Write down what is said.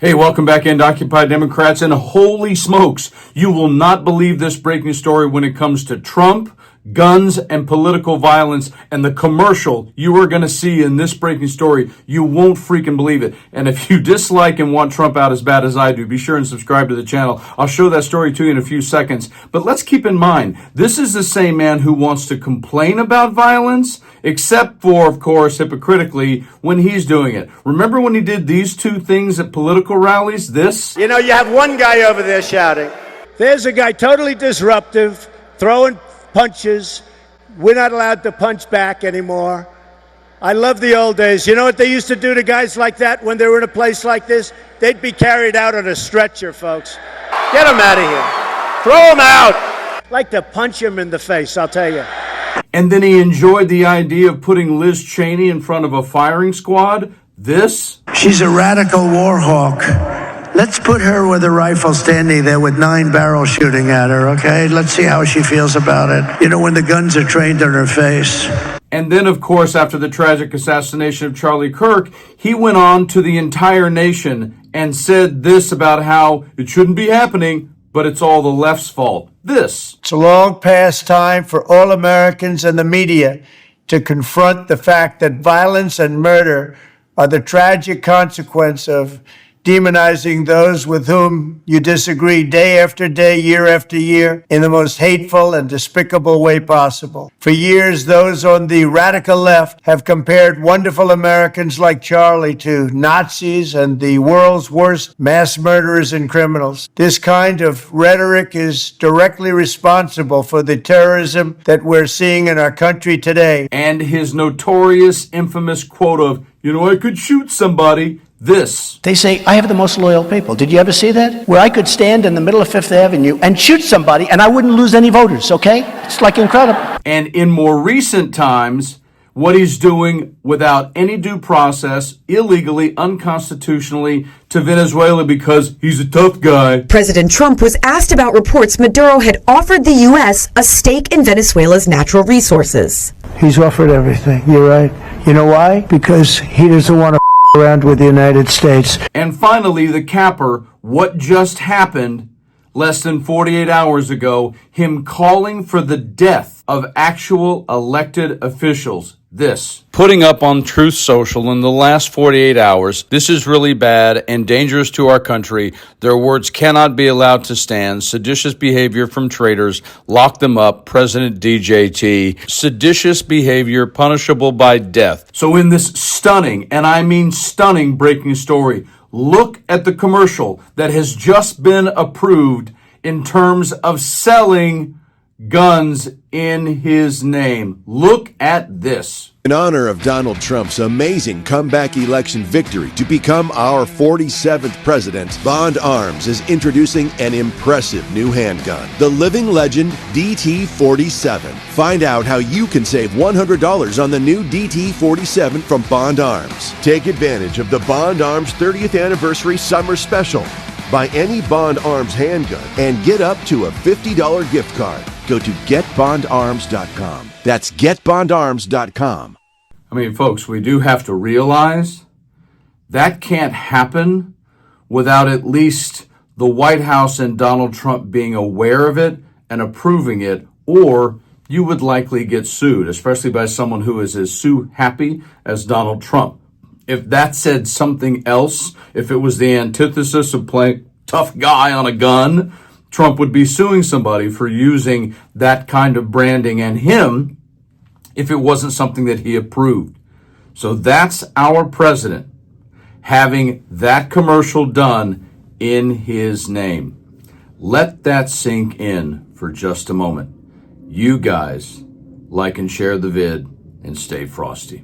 Hey, welcome back into Occupy Democrats, and holy smokes, you will not believe this breaking story when it comes to Trump, guns, and political violence, and the commercial you are going to see in this breaking story. You won't freaking believe it. And if you dislike and want Trump out as bad as I do, be sure and subscribe to the channel. I'll show that story to you in a few seconds. But let's keep in mind, this is the same man who wants to complain about violence, except for, of course, hypocritically, when he's doing it. Remember when he did these two things at political rallies? This? You know, you have one guy over there shouting. There's a guy totally disruptive, throwing punches. We're not allowed to punch back anymore. I love the old days. You know what they used to do to guys like that when they were in a place like this? They'd be carried out on a stretcher, folks. Get him out of here. Throw him out. Like to punch him in the face, I'll tell you. And then he enjoyed the idea of putting Liz Cheney in front of a firing squad. This? She's a radical war hawk. Let's put her with a rifle standing there with 9 barrels shooting at her, okay? Let's see how she feels about it. You know, when the guns are trained on her face. And then, of course, after the tragic assassination of Charlie Kirk, he went on to the entire nation and said this about how it shouldn't be happening, but it's all the left's fault. This. It's a long past time for all Americans and the media to confront the fact that violence and murder are the tragic consequence of demonizing those with whom you disagree day after day, year after year, in the most hateful and despicable way possible. For years, those on the radical left have compared wonderful Americans like Charlie to Nazis and the world's worst mass murderers and criminals. This kind of rhetoric is directly responsible for the terrorism that we're seeing in our country today. And his notorious, infamous quote of, I could shoot somebody. This. They say, I have the most loyal people. Did you ever see that? Where I could stand in the middle of Fifth Avenue and shoot somebody and I wouldn't lose any voters, okay? It's like incredible. And in more recent times, what he's doing without any due process, illegally, unconstitutionally, to Venezuela because he's a tough guy. President Trump was asked about reports Maduro had offered the U.S. a stake in Venezuela's natural resources. He's offered everything. You're right. You know why? Because he doesn't want to around with the United States. And finally, the capper, what just happened less than 48 hours ago, him calling for the death of actual elected officials. This. Putting up on Truth Social in the last 48 hours, this is really bad and dangerous to our country. Their words cannot be allowed to stand. Seditious behavior from traitors. Lock them up. President DJT. Seditious behavior punishable by death. So in this stunning, and I mean stunning, breaking story, look at the commercial that has just been approved in terms of selling guns in his name. Look at this. In honor of Donald Trump's amazing comeback election victory to become our 47th president, Bond Arms is introducing an impressive new handgun, the Living Legend DT-47. Find out how you can save $100 on the new DT-47 from Bond Arms. Take advantage of the Bond Arms 30th Anniversary Summer Special. Buy any Bond Arms handgun and get up to a $50 gift card. Go to getbondarms.com. That's getbondarms.com. I mean, folks, we do have to realize that can't happen without at least the White House and Donald Trump being aware of it and approving it, or you would likely get sued, especially by someone who is as sue-happy as Donald Trump. If that said something else, if it was the antithesis of playing tough guy on a gun, Trump would be suing somebody for using that kind of branding, and him if it wasn't something that he approved. So that's our president having that commercial done in his name. Let that sink in for just a moment. You guys like and share the vid and stay frosty.